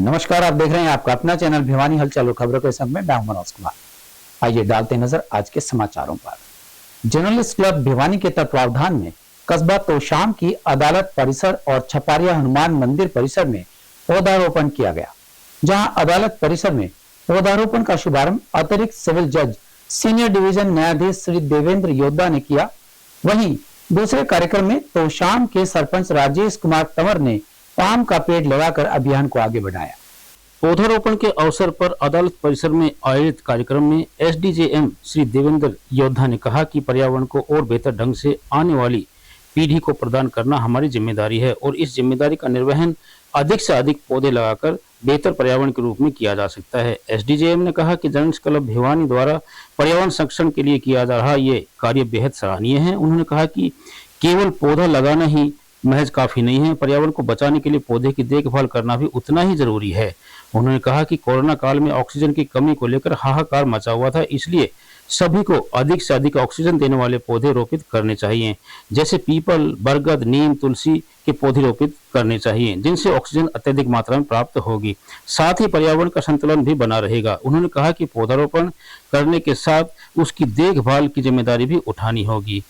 नमस्कार, आप देख रहे हैं आपका अपना चैनल भिवानी हलचल और खबरों के संग में मैं मनोज कुमार। आइए डालते नजर आज के समाचारों पर। जर्नलिस्ट क्लब भिवानी के तत्वावधान में कस्बा तोशाम की अदालत परिसर और छपारिया हनुमान मंदिर परिसर में पौधारोपण किया गया, जहां अदालत परिसर में पौधारोपण का शुभारंभ अतिरिक्त सिविल जज सीनियर डिवीजन न्यायाधीश श्री देवेंद्र योद्धा ने किया। वहीं दूसरे कार्यक्रम में तोशाम के सरपंच राजेश कुमार तंवर ने पाम का पेड़ लगाकर अभियान को आगे बढ़ाया। पौधारोपण के अवसर पर अदालत परिसर में आयोजित कार्यक्रम में एसडीजेएम श्री देवेंद्र योद्धा ने कहा कि पर्यावरण को और बेहतर ढंग से आने वाली पीढ़ी को प्रदान करना हमारी जिम्मेदारी है और इस जिम्मेदारी का निर्वहन अधिक से अधिक पौधे लगाकर बेहतर पर्यावरण के रूप में किया जा सकता है। एसडीजेएम ने कहा कि जर्नलिस्ट क्लब भिवानी द्वारा पर्यावरण संरक्षण के लिए किया जा रहा ये कार्य बेहद सराहनीय है। उन्होंने कहा कि केवल पौधा लगाना ही महज काफी नहीं है, पर्यावरण को बचाने के लिए पौधे की देखभाल करना भी उतना ही जरूरी है। उन्होंने कहा कि कोरोना काल में ऑक्सीजन की कमी को लेकर हाहाकार मचा हुआ था, इसलिए सभी को अधिक से अधिक ऑक्सीजन देने वाले पौधे रोपित करने चाहिए, जैसे पीपल, बरगद, नीम, तुलसी के पौधे रोपित करने चाहिए, जिनसे ऑक्सीजन अत्यधिक मात्रा में प्राप्त होगी, साथ ही पर्यावरण का संतुलन भी बना रहेगा। उन्होंने कहा कि पौधारोपण करने के साथ उसकी देखभाल की जिम्मेदारी भी उठानी होगी।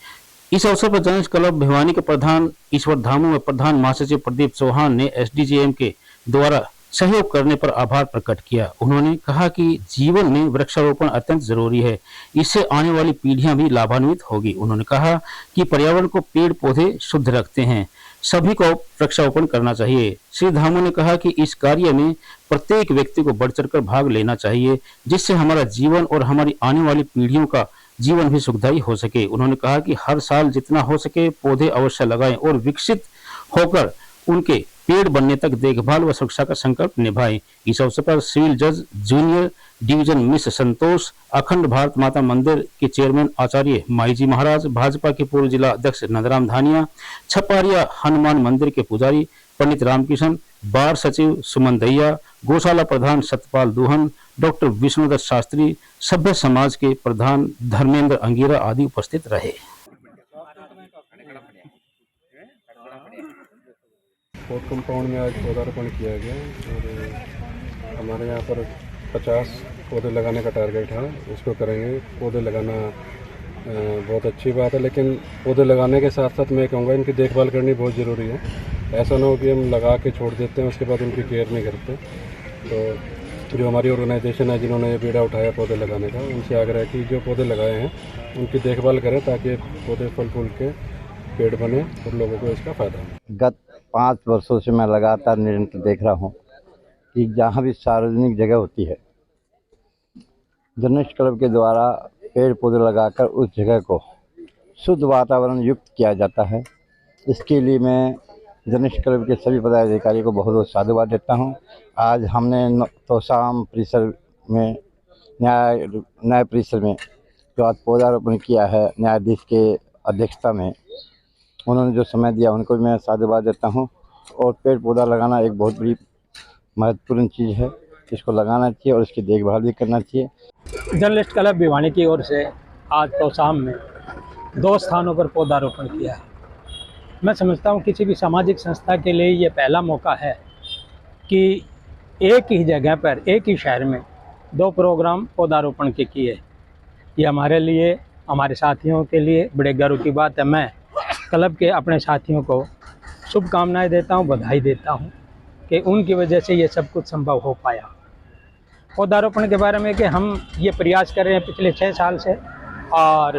इस अवसर पर जर्नलिस्ट क्लब भिवानी के प्रधान ईश्वर धामू व प्रधान महासचिव प्रदीप चौहान ने एसडीजेएम के द्वारा सहयोग करने पर आभार प्रकट किया। उन्होंने कहा कि जीवन में वृक्षारोपण अत्यंत जरूरी है, इससे आने वाली पीढ़ियां भी लाभान्वित होगी। उन्होंने कहा कि पर्यावरण को पेड़ पौधे शुद्ध रखते हैं, सभी को वृक्षारोपण करना चाहिए। श्री धामू ने कहा कि इस कार्य में प्रत्येक व्यक्ति को बढ़ चढ़कर भाग लेना चाहिए, जिससे हमारा जीवन और हमारी आने वाली पीढ़ियों का जीवन भी सुखदायी हो सके। उन्होंने कहा कि हर साल जितना हो सके पौधे अवश्य लगाएं और विकसित होकर उनके पेड़ बनने तक देखभाल व सुरक्षा का संकल्प निभाएं। इस अवसर पर सिविल जज जूनियर डिवीजन मिस संतोष, अखंड भारत माता मंदिर के चेयरमैन आचार्य माईजी महाराज, भाजपा के पूर्व जिला अध्यक्ष नंदराम धानिया, छपारिया हनुमान मंदिर के पुजारी पंडित रामकिशन, बार सचिव सुमन दैया, गौशाला प्रधान सतपाल दुहन, डॉक्टर विष्णुदत्त शास्त्री, सभ्य समाज के प्रधान धर्मेंद्र अंगीरा आदि उपस्थित रहे। कोर्ट कंपाउंड में आज पौधारोपण किया गया और हमारे यहाँ पर 50 पौधे लगाने का टारगेट है, उसको करेंगे। पौधे लगाना बहुत अच्छी बात है, लेकिन पौधे लगाने के साथ साथ मैं कहूँगा इनकी देखभाल करनी बहुत ज़रूरी है। ऐसा ना हो कि हम लगा के छोड़ देते हैं, उसके बाद उनकी केयर नहीं करते। तो जो हमारी ऑर्गेनाइजेशन है जिन्होंने ये बीड़ा उठाया पौधे लगाने का, उनसे आग्रह है कि जो पौधे लगाए हैं उनकी देखभाल करें ताकि पौधे फल फूल के पेड़ बने और लोगों को इसका फ़ायदा हो। गत 5 वर्षों से मैं लगातार निरंतर देख रहा हूँ कि जहाँ भी सार्वजनिक जगह होती है, जर्नलिस्ट क्लब के द्वारा पेड़ पौधे लगाकर उस जगह को शुद्ध वातावरण युक्त किया जाता है। इसके लिए मैं जर्नलिस्ट क्लब के सभी पदाधिकारियों को बहुत बहुत साधुवाद देता हूँ। आज हमने तोशाम परिसर में न्याय परिसर में जो आज पौधारोपण किया है, न्यायाधीश के अध्यक्षता में उन्होंने जो समय दिया उनको भी मैं साधुवाद देता हूँ। और पेड़ पौधा लगाना एक बहुत बड़ी महत्वपूर्ण चीज़ है, इसको लगाना चाहिए और इसकी देखभाल भी करना चाहिए। जर्नलिस्ट क्लब भिवानी की ओर से आज तोशाम में 2 स्थानों पर पौधारोपण किया है। मैं समझता हूँ किसी भी सामाजिक संस्था के लिए ये पहला मौका है कि एक ही जगह पर एक ही शहर में 2 प्रोग्राम पौधारोपण के किए। ये हमारे लिए, हमारे साथियों के लिए बड़े गर्व की बात है। मैं क्लब के अपने साथियों को शुभकामनाएं देता हूँ, बधाई देता हूँ कि उनकी वजह से ये सब कुछ संभव हो पाया। पौधारोपण के बारे में कि हम ये प्रयास कर रहे हैं पिछले 6 साल से, और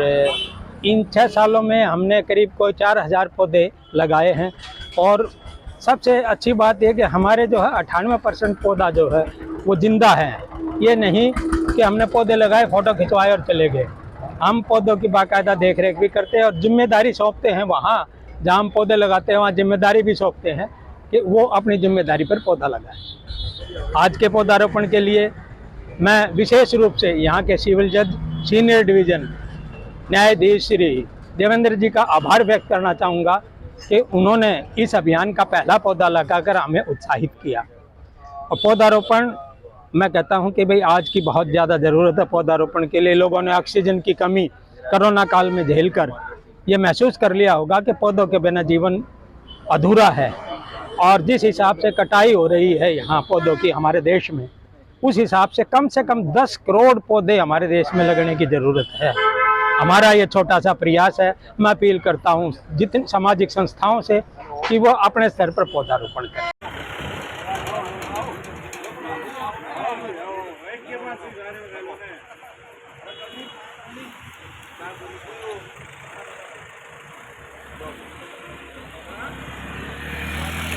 इन 6 सालों में हमने करीब कोई 4000 पौधे लगाए हैं। और सबसे अच्छी बात यह कि हमारे जो है 98% पौधा जो है वो जिंदा है। ये नहीं कि हमने पौधे लगाए, फ़ोटो खिंचवाए और चले गए। हम पौधों की बाकायदा देख रेख भी करते हैं और जिम्मेदारी सौंपते हैं। वहाँ जहाँ हम पौधे लगाते हैं वहाँ जिम्मेदारी भी सौंपते हैं कि वो अपनी जिम्मेदारी पर पौधा लगाए। आज के पौधारोपण के लिए मैं विशेष रूप से यहाँ के सिविल जज सीनियर डिवीजन न्यायाधीश श्री देवेंद्र जी का आभार व्यक्त करना चाहूँगा कि उन्होंने इस अभियान का पहला पौधा लगाकर हमें उत्साहित किया। और पौधारोपण मैं कहता हूं कि भाई आज की बहुत ज़्यादा ज़रूरत है पौधारोपण के लिए। लोगों ने ऑक्सीजन की कमी कोरोना काल में झेलकर ये महसूस कर लिया होगा कि पौधों के बिना जीवन अधूरा है। और जिस हिसाब से कटाई हो रही है यहाँ पौधों की हमारे देश में, उस हिसाब से कम 10 करोड़ पौधे हमारे देश में लगने की ज़रूरत है। हमारा ये छोटा सा प्रयास है। मैं अपील करता हूँ जितनी सामाजिक संस्थाओं से कि वो अपने स्तर पर पौधारोपण करें।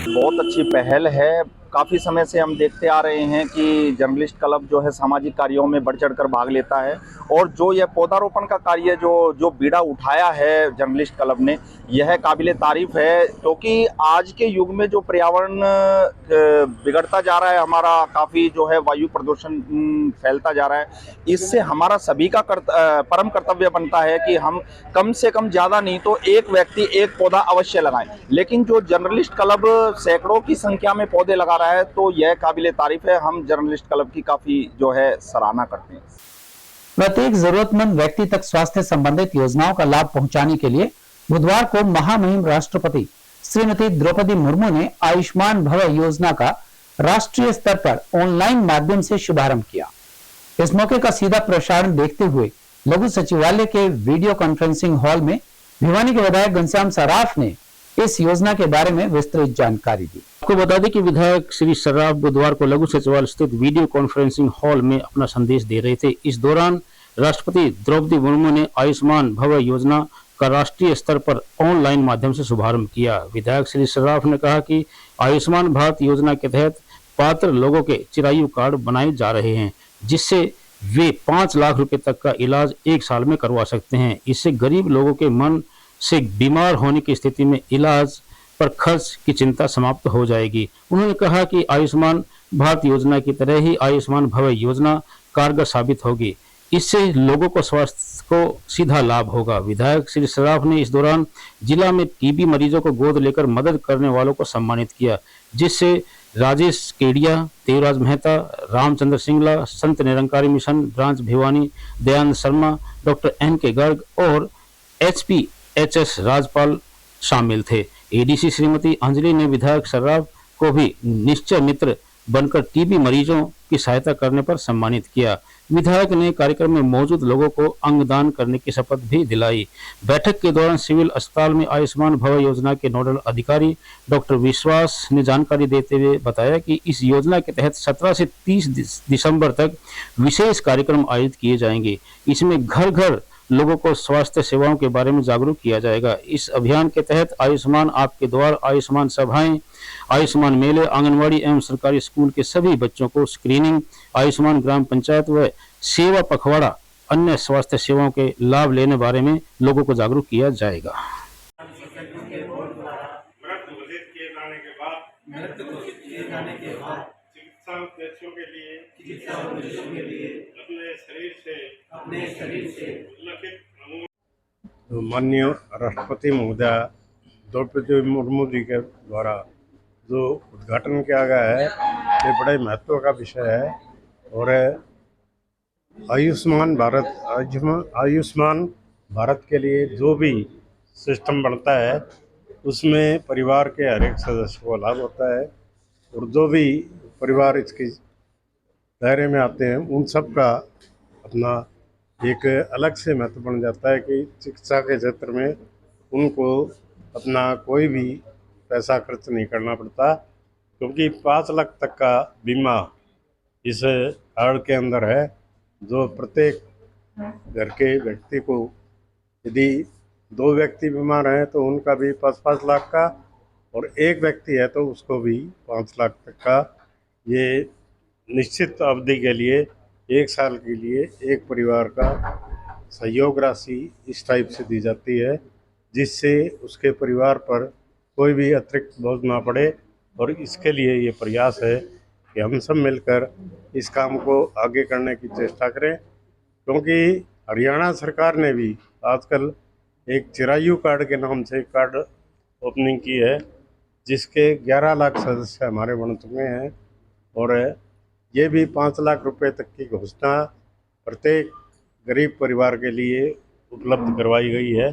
बहुत अच्छी पहल है। काफ़ी समय से हम देखते आ रहे हैं कि जर्नलिस्ट क्लब जो है सामाजिक कार्यों में बढ़ चढ़कर भाग लेता है, और जो यह पौधारोपण का कार्य जो बीड़ा उठाया है जर्नलिस्ट क्लब ने, यह काबिले तारीफ है। क्योंकि आज के युग में जो पर्यावरण बिगड़ता जा रहा है, हमारा काफ़ी जो है वायु प्रदूषण फैलता जा रहा है, इससे हमारा सभी का परम कर्तव्य बनता है कि हम कम से कम ज़्यादा नहीं तो एक व्यक्ति एक पौधा अवश्य लगाएं। लेकिन जो जर्नलिस्ट क्लब सैकड़ों की संख्या में पौधे लगा रहा है, तो यह काबिले तारीफ है। हम जर्नलिस्ट क्लब की काफ़ी जो है सराहना करते हैं। प्रत्येक जरूरतमंद व्यक्ति तक स्वास्थ्य संबंधित योजनाओं का लाभ पहुंचाने के लिए बुधवार को महामहिम राष्ट्रपति श्रीमती द्रौपदी मुर्मू ने आयुष्मान भव योजना का राष्ट्रीय स्तर पर ऑनलाइन माध्यम से शुभारंभ किया। इस मौके का सीधा प्रसारण देखते हुए लघु सचिवालय के वीडियो कॉन्फ्रेंसिंग हॉल में भिवानी के विधायक घनश्याम सर्राफ ने इस योजना के बारे में विस्तृत जानकारी दी। आपको बता दें कि विधायक श्री सर्राफ बुधवार को लघु सचिवालय स्थित वीडियो कॉन्फ्रेंसिंग हॉल में अपना संदेश दे रहे थे। इस दौरान राष्ट्रपति द्रौपदी मुर्मू ने आयुष्मान भव योजना का राष्ट्रीय स्तर पर ऑनलाइन माध्यम से शुभारंभ किया। विधायक श्री सर्राफ ने कहा कि आयुष्मान भारत योजना के तहत पात्र लोगों के चिरायु कार्ड बनाए जा रहे हैं, जिससे वे 5 लाख रुपए तक का इलाज 1 साल में करवा सकते हैं। इससे गरीब लोगों के मन से बीमार होने की स्थिति में इलाज पर खर्च की चिंता समाप्त हो जाएगी। उन्होंने कहा कि आयुष्मान भारत योजना की तरह ही आयुष्मान भव योजना कारगर साबित होगी। इससे लोगों को स्वास्थ्य को सीधा लाभ होगा। विधायक श्री सर्राफ ने इस दौरान जिला में टीबी मरीजों को गोद लेकर मदद करने वालों को सम्मानित किया, जिससे Rajesh Kedia, Devraj Mehta, Ramchandra Singla, Sant Nirankari mission branch Bhiwani, Dayanand Sharma, doctor NK Garg और HPHS राजपाल शामिल थे। एडीसी श्रीमती अंजलि ने विधायक सर्राफ को भी निश्चय मित्र बनकर टीबी मरीजों की सहायता करने पर सम्मानित किया। विधायक ने कार्यक्रम में मौजूद लोगों को अंगदान करने की शपथ भी दिलाई। बैठक के दौरान सिविल अस्पताल में आयुष्मान भव योजना के नोडल अधिकारी डॉक्टर विश्वास ने जानकारी देते हुए बताया कि इस योजना के तहत 17 से 30 दिसंबर तक विशेष कार्यक्रम आयोजित किए जाएंगे। इसमें घर घर लोगों को स्वास्थ्य सेवाओं के बारे में जागरूक किया जाएगा। इस अभियान के तहत आयुष्मान आपके द्वार, आयुष्मान सभाएं, आयुष्मान मेले, आंगनवाड़ी एवं सरकारी स्कूल के सभी बच्चों को स्क्रीनिंग, आयुष्मान ग्राम पंचायत व सेवा पखवाड़ा, अन्य स्वास्थ्य सेवाओं के लाभ लेने बारे में लोगों को जागरूक किया जाएगा। माननीय राष्ट्रपति महोदय द्रौपदी मुर्मू जी के द्वारा जो उद्घाटन किया गया है, ये बड़े महत्व का विषय है। और आयुष्मान भारत के लिए जो भी सिस्टम बनता है, उसमें परिवार के हर एक सदस्य को लाभ होता है, और जो भी परिवार इसके दायरे में आते हैं उन सब का अपना एक अलग से महत्व बन जाता है कि चिकित्सा के क्षेत्र में उनको अपना कोई भी पैसा खर्च नहीं करना पड़ता, क्योंकि 5 लाख तक का बीमा इस कार्ड के अंदर है, जो प्रत्येक घर के व्यक्ति को, यदि 2 व्यक्ति बीमार हैं तो उनका भी 5-5 लाख का, और एक व्यक्ति है तो उसको भी 5 लाख तक का, ये निश्चित अवधि के लिए 1 साल के लिए एक परिवार का सहयोग राशि इस टाइप से दी जाती है, जिससे उसके परिवार पर कोई भी अतिरिक्त बोझ ना पड़े। और इसके लिए ये प्रयास है कि हम सब मिलकर इस काम को आगे करने की चेष्टा करें, क्योंकि हरियाणा सरकार ने भी आजकल एक चिरायु कार्ड के नाम से कार्ड ओपनिंग की है, जिसके 11 लाख सदस्य हमारे बन चुके हैं, और ये भी 5 लाख रुपए तक की घोषणा प्रत्येक गरीब परिवार के लिए उपलब्ध करवाई गई है।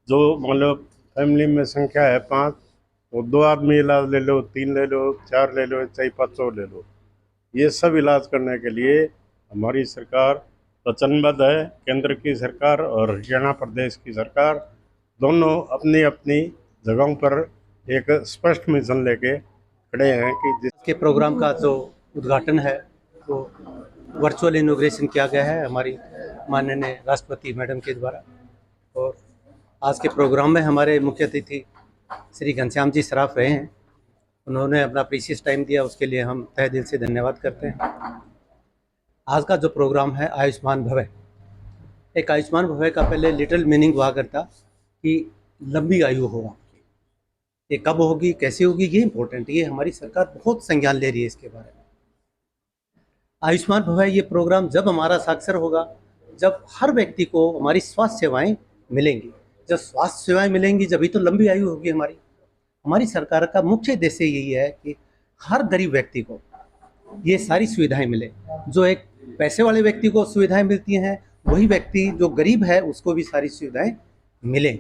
जो मतलब फैमिली में संख्या है 5, वो 2 आदमी इलाज ले लो, 3 ले लो, 4 ले लो, चाहे 500 ले लो, ये सब इलाज करने के लिए हमारी सरकार वचनबद्ध है। केंद्र की सरकार और हरियाणा प्रदेश की सरकार दोनों अपनी अपनी जगहों पर एक स्पष्ट मिशन लेके खड़े हैं कि जिस के प्रोग्राम का जो उद्घाटन है वो वर्चुअल इनॉग्रेशन किया गया है हमारी माननीय राष्ट्रपति मैडम के द्वारा। और आज के प्रोग्राम में हमारे मुख्य अतिथि श्री घनश्याम जी सराफ रहे हैं। उन्होंने अपना प्रीशियस टाइम दिया, उसके लिए हम तहे दिल से धन्यवाद करते हैं। आज का जो प्रोग्राम है आयुष्मान भवय, एक आयुष्मान भवय का पहले लिटिल मीनिंग हुआ करता कि लंबी आयु हो आपकी। ये कब होगी, कैसे होगी, ये इम्पोर्टेंट, ये हमारी सरकार बहुत संज्ञान ले रही है इसके बारे में। आयुष्मान भवय ये प्रोग्राम जब हमारा साक्षर होगा, जब हर व्यक्ति को हमारी स्वास्थ्य सेवाएं मिलेंगी, जब स्वास्थ्य सेवाएं मिलेंगी जभी तो लंबी आयु होगी हमारी। हमारी सरकार का मुख्य उद्देश्य यही है कि हर गरीब व्यक्ति को ये सारी सुविधाएं मिले। जो एक पैसे वाले व्यक्ति को सुविधाएं मिलती हैं, वही व्यक्ति जो गरीब है उसको भी सारी सुविधाएं मिलें।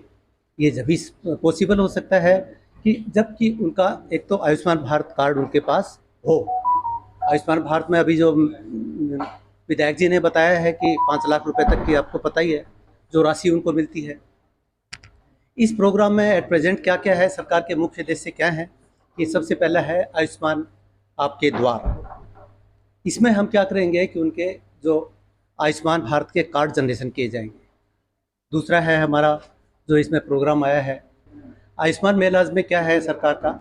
ये जभी पॉसिबल हो सकता है कि जबकि उनका एक तो आयुष्मान भारत कार्ड उनके पास हो। आयुष्मान भारत में अभी जो विधायक जी ने बताया है कि 5 लाख रुपए तक की आपको पता ही है जो राशि उनको मिलती है। इस प्रोग्राम में एट प्रेजेंट क्या क्या है, सरकार के मुख्य उद्देश्य क्या है, ये सबसे पहला है आयुष्मान आपके द्वार। इसमें हम क्या करेंगे कि उनके जो आयुष्मान भारत के कार्ड जनरेशन किए जाएंगे। दूसरा है हमारा जो इसमें प्रोग्राम आया है आयुष्मान मेलाज में क्या है सरकार का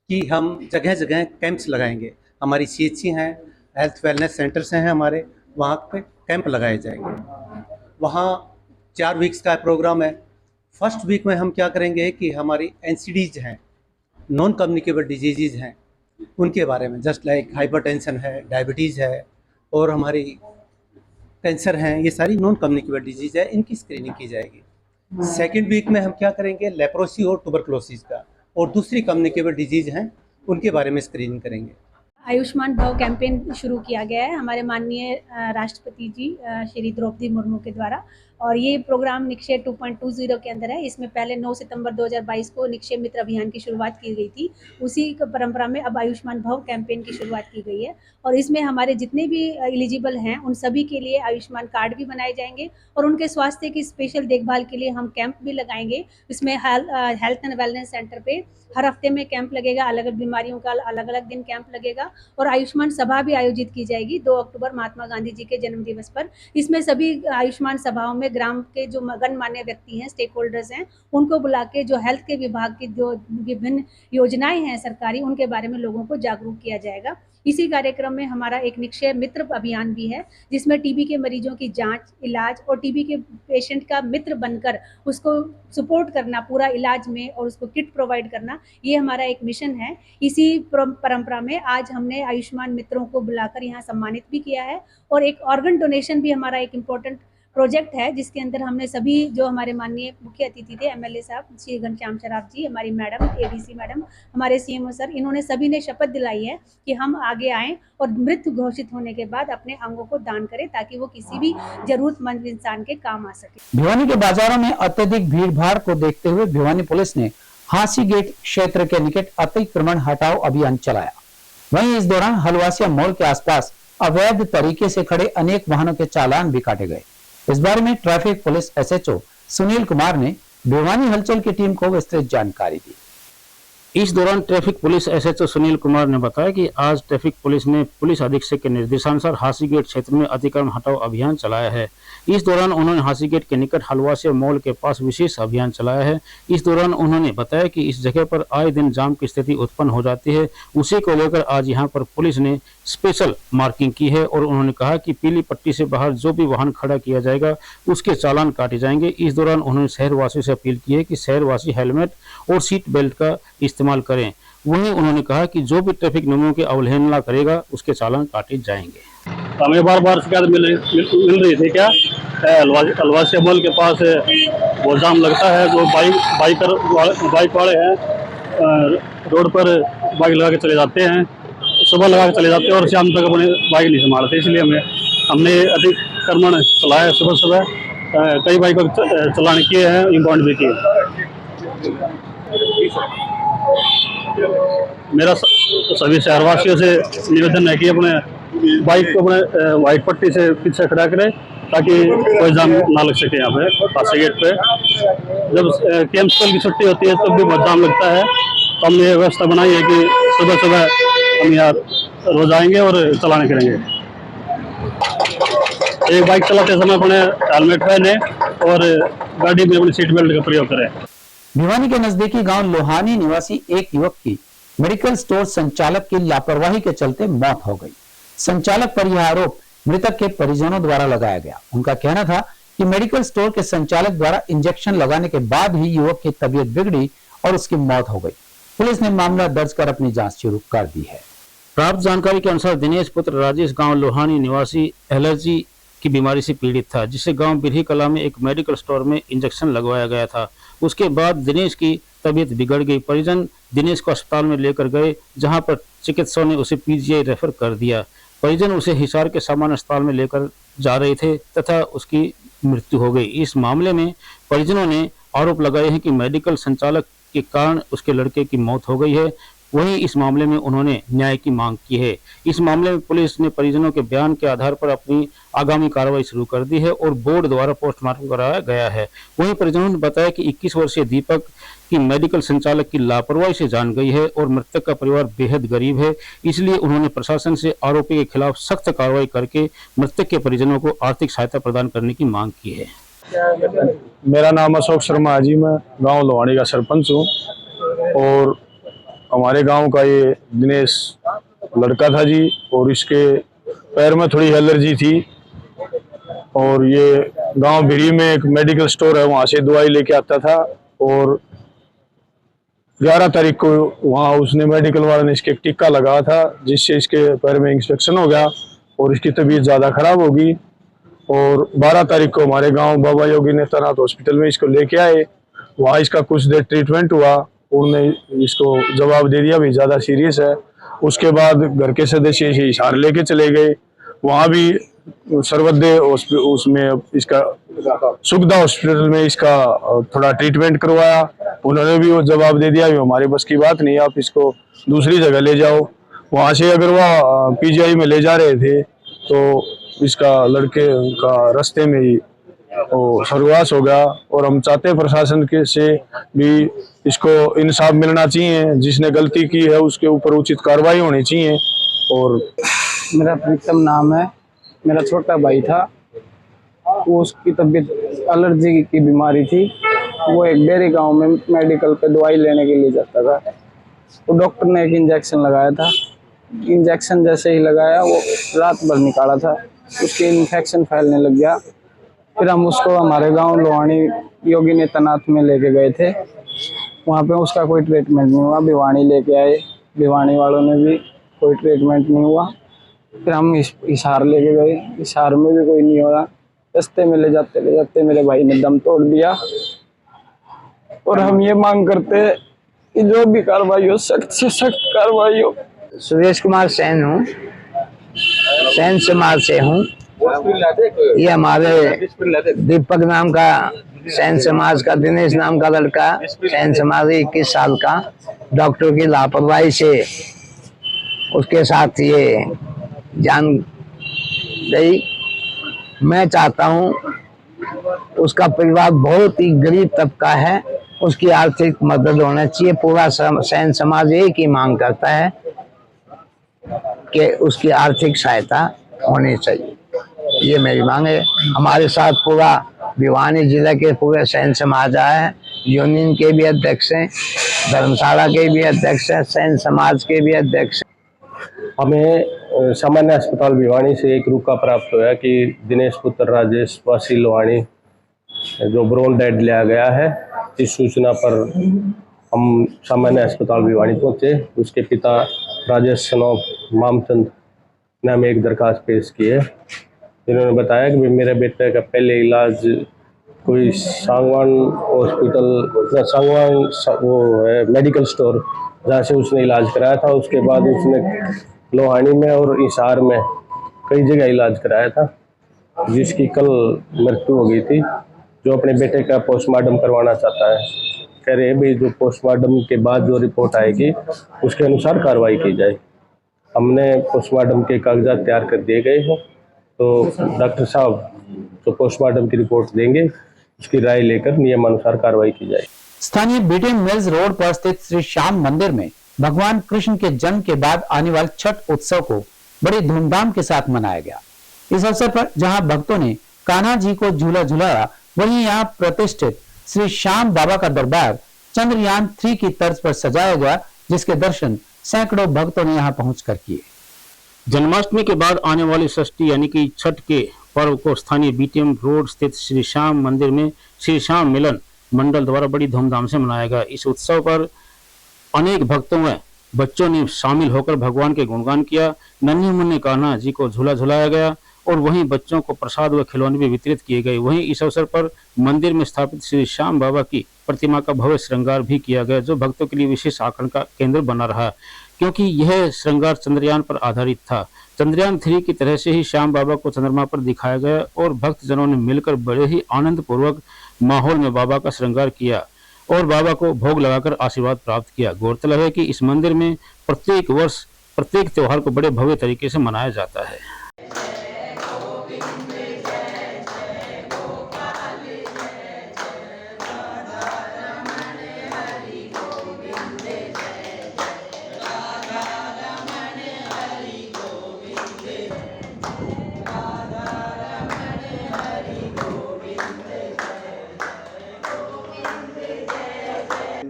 कि हम जगह जगह कैंप्स लगाएंगे। हमारी CHC हैं, हेल्थ वेलनेस सेंटर्स हैं हमारे, वहाँ पे कैंप लगाए जाएंगे। वहाँ 4 वीक्स का प्रोग्राम है। फर्स्ट वीक में हम क्या करेंगे कि हमारी NCDs हैं, नॉन कम्युनिकेबल डिजीज़ हैं, उनके बारे में, जस्ट लाइक हाइपरटेंशन है, डायबिटीज़ है और हमारी कैंसर हैं, ये सारी नॉन कम्युनिकेबल डिजीज़ है, इनकी स्क्रीनिंग की जाएगी। सेकेंड वीक में हम क्या करेंगे, लेप्रोसी और ट्यूबरकुलोसिस का और दूसरी कम्युनिकेबल डिजीज़ हैं उनके बारे में स्क्रीनिंग करेंगे। आयुष्मान भव कैंपेन शुरू किया गया है हमारे माननीय राष्ट्रपति जी श्री द्रौपदी मुर्मू के द्वारा, और ये प्रोग्राम निक्षय 2.20 के अंदर है। इसमें पहले 9 सितंबर 2022 को निक्षय मित्र अभियान की शुरुआत की गई थी। उसी परंपरा में अब आयुष्मान भव कैंपेन की शुरुआत की गई है और इसमें हमारे जितने भी एलिजिबल हैं उन सभी के लिए आयुष्मान कार्ड भी बनाए जाएंगे और उनके स्वास्थ्य की स्पेशल देखभाल के लिए हम कैंप भी लगाएंगे। इसमें हेल्थ एंड वेलनेस सेंटर पे हर हफ्ते में कैंप लगेगा, अलग अलग बीमारियों का अलग अलग दिन कैंप लगेगा और आयुष्मान सभा भी आयोजित की जाएगी 2 अक्टूबर महात्मा गांधी जी के जन्म दिवस पर। इसमें सभी आयुष्मान सभाओं में ग्राम के जो गणमान्य व्यक्ति हैं, स्टेक होल्डर्स हैं, उनको बुला के जो हेल्थ के विभाग की जो विभिन्न योजनाएं हैं सरकारी, उनके बारे में लोगों को जागरूक किया जाएगा। इसी कार्यक्रम में हमारा एक निक्षय मित्र अभियान भी है जिसमें टीबी के मरीजों की जांच, इलाज और टीबी के पेशेंट का मित्र बनकर उसको सपोर्ट करना पूरा इलाज में और उसको किट प्रोवाइड करना, ये हमारा एक मिशन है। इसी परंपरा में आज हमने आयुष्मान मित्रों को बुलाकर यहाँ सम्मानित भी किया है और एक ऑर्गन डोनेशन भी हमारा एक इम्पोर्टेंट प्रोजेक्ट है जिसके अंदर हमने सभी जो हमारे माननीय मुख्य अतिथि थे, MLA साहब श्री घनश्याम सराफ जी, हमारी मैडम ADC मैडम, हमारे CMO सर, इन्होंने सभी ने शपथ दिलाई है कि हम आगे आएं और मृत घोषित होने के बाद अपने अंगों को दान करें ताकि वो किसी भी जरूरतमंद इंसान के काम आ सके। भिवानी के बाजारों में अत्यधिक भीड़ भाड़ को देखते हुए भिवानी पुलिस ने हांसी गेट क्षेत्र के निकट अतिक्रमण हटाओ अभियान चलाया। वहीं इस दौरान हलवासिया मोड़ के आसपास अवैध तरीके से खड़े अनेक वाहनों के चालान भी काटे गए। इस बारे में traffic police SHO Sunil Kumar ने भिवानी हलचल की टीम को विस्तृत जानकारी दी। इस दौरान traffic police SHO Sunil Kumar ने बताया कि आज ट्रैफिक पुलिस ने पुलिस अधीक्षक के निर्देशानुसार हांसी गेट क्षेत्र में अतिक्रमण हटाओ अभियान चलाया है। इस दौरान उन्होंने हांसी गेट के निकट हलवासिया मॉल के पास विशेष अभियान चलाया है। इस दौरान उन्होंने बताया कि इस जगह पर आए दिन जाम की स्थिति उत्पन्न हो जाती है, उसी को लेकर आज यहां पर पुलिस ने स्पेशल मार्किंग की है और उन्होंने कहा कि पीली पट्टी से बाहर जो भी वाहन खड़ा किया जाएगा उसके चालान काटे जाएंगे। इस दौरान उन्होंने शहरवासियों से अपील की है कि शहरवासी हेलमेट और सीट बेल्ट का इस्तेमाल करें। वहीं उन्होंने कहा कि जो भी ट्रैफिक नियमों की अवहेलना करेगा उसके चालान काटे जाएंगे। हमें बार बार शिकायत मिल रही थी क्या हलवासिया मॉल के पास वो जाम लगता है। जो बाइक वाले हैं रोड पर बाइक लगा के चले जाते हैं, सुबह लगा के चले जाते हैं और शाम तक अपने बाइक नहीं संभालते। इसलिए हमने अतिक्रमण चलाया सुबह सुबह। कई बाइकों चलान किए हैं, इम्पाउंड भी किए। मेरा सभी शहरवासियों से निवेदन है कि अपने बाइक को अपने व्हाइट पट्टी से पीछे खड़ा करें ताकि कोई जाम ना लग सके। यहाँ पे पास गेट पे जब कैंप स्कूल की छुट्टी होती है तब भी बहुत जाम लगता है, तो हमने ये व्यवस्था बनाई है कि सुबह सुबह हम यहाँ रोज आएंगे और चलाने करेंगे। एक बाइक चलाते समय अपने हेलमेट पहने और गाड़ी में अपनी सीट बेल्ट का प्रयोग करें। भिवानी के नजदीकी गांव लोहानी निवासी एक युवक की मेडिकल स्टोर संचालक की लापरवाही के चलते मौत हो गई। संचालक पर यह आरोप मृतक के परिजनों द्वारा लगाया गया। उनका कहना था कि मेडिकल स्टोर के संचालक द्वारा इंजेक्शन लगाने के बाद ही युवक की तबीयत बिगड़ी और उसकी मौत हो गई। पुलिस ने मामला दर्ज कर अपनी जांच शुरू कर दी है। प्राप्त जानकारी के अनुसार दिनेश पुत्र राजेश गांव लोहानी निवासी एलर्जी की बीमारी से पीड़ित था, जिसे गांव बिरही कला में एक मेडिकल स्टोर में इंजेक्शन लगवाया गया था। उसके बाद दिनेश की तबीयत बिगड़ गई। परिजन दिनेश को अस्पताल में लेकर गए, जहां पर चिकित्सकों ने उसे पीजीआई रेफर कर दिया। परिजन उसे हिसार के सामान्य अस्पताल में लेकर जा रहे थे तथा उसकी मृत्यु हो गई। इस मामले में परिजनों ने आरोप लगाए हैं कि मेडिकल संचालक के कारण उसके लड़के की मौत हो गई है। वहीं इस मामले में उन्होंने न्याय की मांग की है। इस मामले में पुलिस ने परिजनों के बयान के आधार पर अपनी आगामी कार्रवाई शुरू कर दी है और बोर्ड द्वारा पोस्टमार्टम कराया गया है। वहीं परिजनों ने बताया कि 21 वर्षीय दीपक की मेडिकल संचालक की लापरवाही से जान गई है और मृतक का परिवार बेहद गरीब है, इसलिए उन्होंने प्रशासन से आरोपी के खिलाफ सख्त कार्रवाई करके मृतक के परिजनों को आर्थिक सहायता प्रदान करने की मांग की है। मेरा नाम अशोक शर्मा है जी, मैं गांव लोहानी का सरपंच हूँ और हमारे गांव का ये दिनेश लड़का था जी, और इसके पैर में थोड़ी एलर्जी थी और ये गांव बिरी में एक मेडिकल स्टोर है, वहां से दवाई लेके आता था और 11 तारीख को वहाँ उसने मेडिकल वाले ने इसके टीका लगाया था, जिससे इसके पैर में इंफेक्शन हो गया और इसकी तबीयत ज़्यादा खराब होगी। और 12 तारीख को हमारे गांव बाबा योगी नेत्रनाथ हॉस्पिटल में इसको लेके आए, वहाँ इसका कुछ देर ट्रीटमेंट हुआ, उन्होंने इसको जवाब दे दिया भी ज़्यादा सीरियस है। उसके बाद घर के सदस्य इसे हिसार लेके चले गए, वहाँ भी सर्वोदय उसमें इसका सुखदा हॉस्पिटल में इसका थोड़ा ट्रीटमेंट करवाया। उन्होंने भी वो जवाब दे दिया हमारे बस की बात नहीं, आप इसको दूसरी जगह ले जाओ। वहाँ से अगर वह पीजीआई में ले जा रहे थे तो इसका लड़के का रास्ते में ही वो सर्वनाश हो गया। और हम चाहते हैं प्रशासन के से भी इसको इंसाफ मिलना चाहिए, जिसने गलती की है उसके ऊपर उचित कार्रवाई होनी चाहिए। और मेरा प्रीतम नाम है, मेरा छोटा भाई था, वो उसकी तबीयत एलर्जी की बीमारी थी। वो एक डेरी गांव में मेडिकल पे दवाई लेने के लिए जाता था, तो डॉक्टर ने एक इंजेक्शन लगाया था। इंजेक्शन जैसे ही लगाया वो रात भर निकाला था, उसके इन्फेक्शन फैलने लग गया। फिर हम उसको हमारे गांव लोहानी योगी नेत्रनाथ में लेके गए थे, वहाँ पे उसका कोई ट्रीटमेंट नहीं हुआ। भिवानी लेके आए, भिवानी वालों ने भी कोई ट्रीटमेंट नहीं हुआ। फिर हम हिसार लेके गए, हिसार में भी कोई नहीं हो रहा। रास्ते में ले जाते मेरे भाई ने दम तोड़ दिया। और हम ये मांग करते हैं कि जो भी कार्रवाई हो, सख्त से सख्त कार्रवाई हो। सुरेश कुमार सेन हूँ, सेन समाज से हूँ। ये हमारे दीपक नाम का सेन समाज का, दिनेश नाम का लड़का सेन समाज 21 साल का, डॉक्टर की लापरवाही से उसके साथ ये जान गई। मैं चाहता हूँ, उसका परिवार बहुत ही गरीब तबका है, उसकी आर्थिक मदद होना चाहिए। पूरा सैन समाज एक ही मांग करता है कि उसकी आर्थिक सहायता होनी चाहिए, ये मेरी मांग है। हमारे साथ पूरा भिवानी जिला के पूरे सैन समाज आया है, यूनियन के भी अध्यक्ष हैं, धर्मशाला के भी अध्यक्ष हैं, सैन समाज के भी अध्यक्ष हैं। हमें सामान्य अस्पताल भिवानी से एक रुका प्राप्त हुआ कि दिनेश पुत्र राजेश वासी लोहानी जो ब्रोन डेड लिया गया है। इस सूचना पर हम सामान्य अस्पताल भिवानी पहुंचे। उसके पिता राजेश सनोप मामचंद ने हमें एक दरखास्त पेश की है, जिन्होंने बताया कि मेरे बेटे का पहले इलाज कोई सांगवान हॉस्पिटल, सांगवान वो है मेडिकल स्टोर, जहाँ से उसने इलाज कराया था। उसके बाद उसने लोहानी में और हिसार में कई जगह इलाज कराया था, जिसकी कल मृत्यु हो गई थी। जो अपने बेटे का पोस्टमार्टम करवाना चाहता है कह रहे हैं भाई जो पोस्टमार्टम के बाद जो रिपोर्ट आएगी उसके अनुसार कार्रवाई की जाए। हमने पोस्टमार्टम के कागजात तैयार कर दिए गए हैं, तो डॉक्टर साहब जो पोस्टमार्टम की रिपोर्ट देंगे उसकी राय लेकर नियमानुसार कार्रवाई की जाए। स्थानीय बीटीएम मिल्स रोड पर स्थित श्री श्याम मंदिर में भगवान कृष्ण के जन्म के बाद आने वाले छठ उत्सव को बड़े धूमधाम के साथ मनाया गया। इस अवसर पर जहां भक्तों ने कान्हा जी को झूला झुलाया, वहीं यहाँ प्रतिष्ठित श्री श्याम बाबा का दरबार चंद्रयान 3 की तर्ज पर सजाया गया, जिसके दर्शन सैकड़ों भक्तों ने यहाँ पहुंचकर किए। जन्माष्टमी के बाद आने वाली षष्ठी यानी कि छठ के पर्व को स्थानीय बीटीएम रोड स्थित श्री श्याम मंदिर में श्री श्याम मिलन मंडल द्वारा बड़ी धूमधाम से मनाया गया। इस उत्सव पर अनेक भक्तों व बच्चों ने शामिल होकर भगवान के गुणगान किया। नन्हे मुन्ने कान्हा जी को झूला झुलाया गया और वहीं बच्चों को प्रसाद व खिलौने भी वितरित किए गए। वहीं इस अवसर पर मंदिर में स्थापित श्री श्याम बाबा की प्रतिमा का भव्य श्रृंगार भी किया गया, जो भक्तों के लिए विशेष आकर्षण का केंद्र बना रहा, क्योंकि यह श्रृंगार चंद्रयान पर आधारित था। चंद्रयान 3 की तरह से ही श्याम बाबा को चंद्रमा पर दिखाया गया और भक्तजनों ने मिलकर बड़े ही आनंद पूर्वक माहौल में बाबा का श्रृंगार किया और बाबा को भोग लगाकर आशीर्वाद प्राप्त किया। गौरतलब है कि इस मंदिर में प्रत्येक वर्ष प्रत्येक त्योहार को बड़े भव्य तरीके से मनाया जाता है।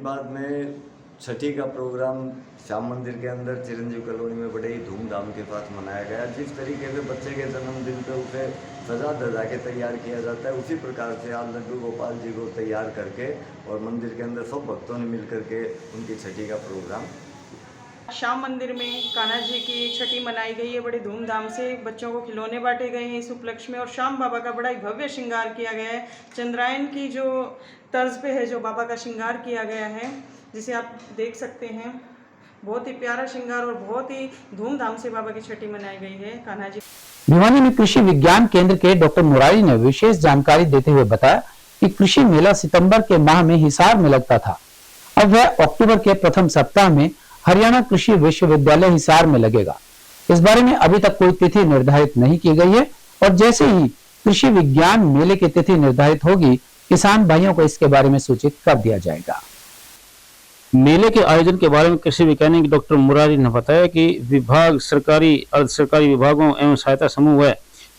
बाद में छठी का प्रोग्राम श्याम मंदिर के अंदर चिरंजीव कॉलोनी में बड़े ही धूमधाम के साथ मनाया गया। जिस तरीके से बच्चे के जन्मदिन पर उसे सजा धजा के तैयार किया जाता है, उसी प्रकार से आज लड्डू गोपाल जी को तैयार करके और मंदिर के अंदर सब भक्तों ने मिल करके उनकी छठी का प्रोग्राम। श्याम मंदिर में कान्हा जी की छठी मनाई गई है बड़े धूमधाम से। बच्चों को खिलौने बांटे गए हैं इस उपलक्ष्य में और श्याम बाबा का बड़ा ही भव्य श्रृंगार किया गया है। चंद्रायन की जो तर्ज पे है जो बाबा का श्रृंगार किया गया है, जिसे आप देख सकते हैं। बहुत ही प्यारा श्रृंगार और बहुत ही धूमधाम से बाबा की छठी मनाई गई है कान्हा जी। भिवानी में कृषि विज्ञान केंद्र के डॉक्टर मुरारी ने विशेष जानकारी देते हुए बताया कि कृषि मेला सितंबर के माह में हिसार में लगता था, अब वह अक्टूबर के प्रथम सप्ताह में हरियाणा कृषि विश्वविद्यालय हिसार में लगेगा। इस बारे में अभी तक कोई तिथि निर्धारित नहीं की गई है और जैसे ही कृषि विज्ञान मेले की तिथि निर्धारित होगी, किसान भाइयों को इसके बारे में सूचित कर दिया जाएगा। मेले के आयोजन के बारे में कृषि वैज्ञानिक डॉक्टर मुरारी ने बताया कि विभाग, सरकारी, अर्ध सरकारी विभागों एवं सहायता समूह व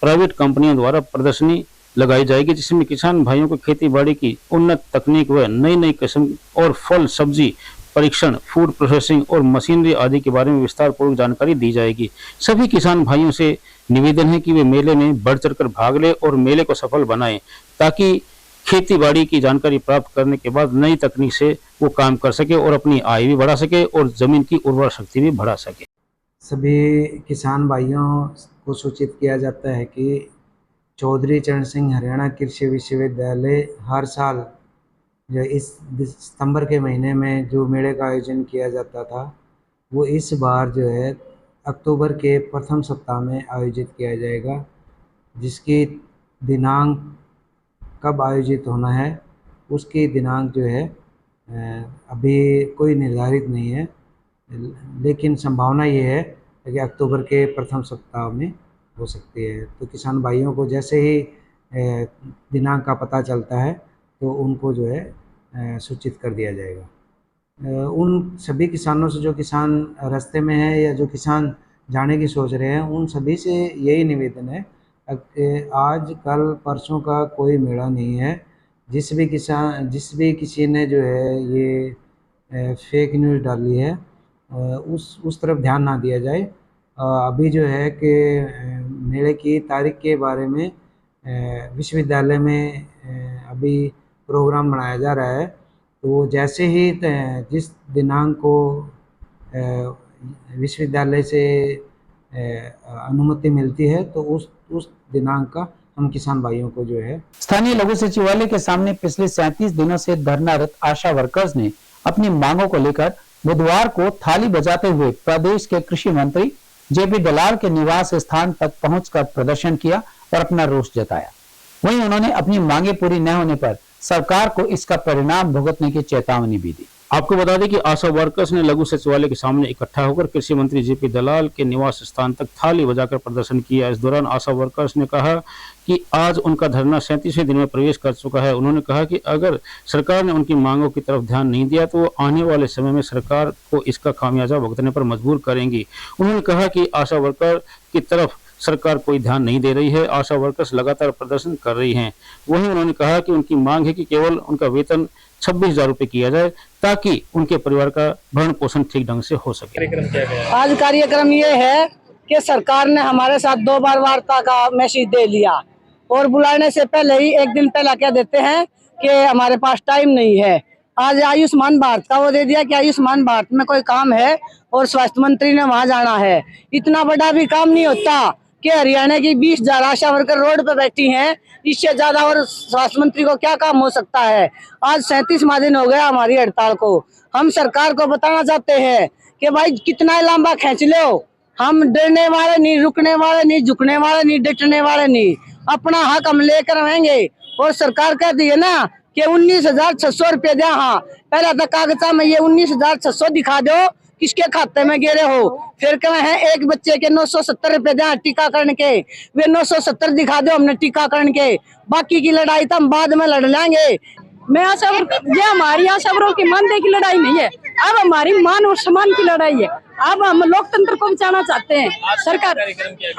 प्राइवेट कंपनियों द्वारा प्रदर्शनी लगाई जाएगी, जिसमें किसान भाइयों को खेती बाड़ी की उन्नत तकनीक व नई नई किस्म और फल सब्जी परीक्षण, फूड प्रोसेसिंग और मशीनरी आदि के बारे में विस्तार पूर्वक जानकारी दी जाएगी। सभी किसान भाइयों से निवेदन है कि वे मेले में बढ़ चढ़कर भाग ले और मेले को सफल बनाएं, ताकि खेती बाड़ी की जानकारी प्राप्त करने के बाद नई तकनीक से वो काम कर सके और अपनी आय भी बढ़ा सके और जमीन की उर्वरा शक्ति भी बढ़ा सके। सभी किसान भाइयों को सूचित किया जाता है कि चौधरी चरण सिंह हरियाणा कृषि विश्वविद्यालय हर साल जो इस सितंबर के महीने में जो मेले का आयोजन किया जाता था, वो इस बार जो है अक्टूबर के प्रथम सप्ताह में आयोजित किया जाएगा। जिसकी दिनांक कब आयोजित होना है उसकी दिनांक जो है अभी कोई निर्धारित नहीं है, लेकिन संभावना ये है कि अक्टूबर के प्रथम सप्ताह में हो सकती है। तो किसान भाइयों को जैसे ही दिनांक का पता चलता है तो उनको जो है सूचित कर दिया जाएगा। उन सभी किसानों से जो किसान रास्ते में है या जो किसान जाने की सोच रहे हैं, उन सभी से यही निवेदन है कि आज कल परसों का कोई मेला नहीं है। जिस भी किसी ने जो है ये फेक न्यूज़ डाली है उस तरफ ध्यान ना दिया जाए। अभी जो है कि मेले की तारीख के बारे में विश्वविद्यालय में अभी प्रोग्राम बनाया जा रहा है, तो जैसे ही जिस दिनांक को विश्वविद्यालय से अनुमति मिलती है तो उस दिनांक का हम किसान भाइयों को जो है। स्थानीय लघु सचिवालय के सामने पिछले 37 दिनों से धरनारत आशा वर्कर्स ने अपनी मांगों को लेकर बुधवार को थाली बजाते हुए प्रदेश के कृषि मंत्री जेपी दलाल के निवास स्थान तक पहुंचकर प्रदर्शन किया और अपना रोष जताया। वहीं उन्होंने अपनी मांगे पूरी न होने पर सरकार को इसका परिणाम भुगतने की चेतावनी भी दी। आपको बता दें कि आशा वर्कर्स ने लघु सचिवालय के सामने इकट्ठा होकर कृषि मंत्री जेपी दलाल के निवास स्थान तक थाली बजाकर प्रदर्शन किया। इस दौरान आशा वर्कर्स ने कहा कि आज उनका धरना 37वें दिन में प्रवेश कर चुका है। उन्होंने कहा कि अगर सरकार ने उनकी मांगों की तरफ ध्यान नहीं दिया तो वो आने वाले समय में सरकार को इसका खामियाजा भुगतने पर मजबूर करेंगी। उन्होंने कहा कि आशा वर्कर की तरफ सरकार कोई ध्यान नहीं दे रही है। आशा वर्कर्स लगातार प्रदर्शन कर रही हैं। वहीं उन्होंने कहा कि उनकी मांग है कि केवल उनका वेतन 26,000 रुपए किया जाए ताकि उनके परिवार का भरण पोषण ठीक ढंग से हो सके। आज कार्यक्रम ये है कि सरकार ने हमारे साथ 2 बार वार्ता का मैसेज दे लिया और बुलाने से पहले ही 1 दिन पहले कह देते हैं कि हमारे पास टाइम नहीं है। आज आयुष्मान भारत का वो दे दिया कि आयुष्मान भारत में कोई काम है और स्वास्थ्य मंत्री ने वहां जाना है। इतना बड़ा भी काम नहीं होता कि हरियाणा की 20,000 आशा वर्कर रोड पे बैठी हैं। इससे ज्यादा और स्वास्थ्य मंत्री को क्या काम हो सकता है। आज 37वां दिन हो गया हमारी हड़ताल को। हम सरकार को बताना चाहते हैं कि भाई कितना लंबा खींच लो, हम डरने वाले नहीं, रुकने वाले नहीं, झुकने वाले नहीं, डटने वाले नहीं। अपना हक हम लेकर आएंगे। और सरकार कहती है ना कि 19,600 रुपये दे। हाँ, पहले तो कागजा में ये 19,600 दिखा दो किसके खाते में गिरे हो। फिर कहे हैं एक बच्चे के 970 रुपए दें टीकाकरण के, वे 970 दिखा दो हमने टीकाकरण के। बाकी की लड़ाई तो हम बाद में लड़ लेंगे। मैं आशा वर्कर, ये हमारी आशा वर्करों की मानदेय की लड़ाई नहीं है, अब हमारी मान और सम्मान की लड़ाई है। अब हम लोकतंत्र को बचाना चाहते हैं। सरकार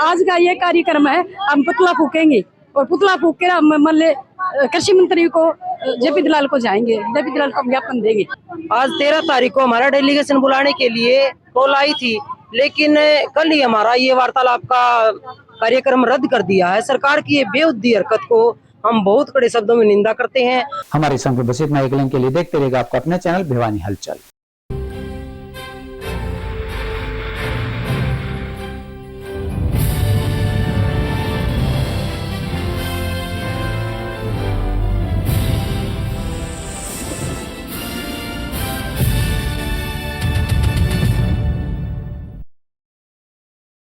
आज का ये कार्यक्रम है, हम पुतला फूकेंगे और पुतला फूक के हम मतलब कृषि मंत्री को जेपी दलाल को जाएंगे, जेपी दलाल को ज्ञापन देंगे। आज 13 तारीख को हमारा डेलीगेशन बुलाने के लिए कॉल आई थी, लेकिन कल ही हमारा ये वार्तालाप का कार्यक्रम रद्द कर दिया है। सरकार की ये बेहुदी हरकत को हम बहुत कड़े शब्दों में निंदा करते हैं। हमारे संग बस इतना। एक लिंक के लिए देखते रहेगा आपका अपना चैनल भिवानी हलचल।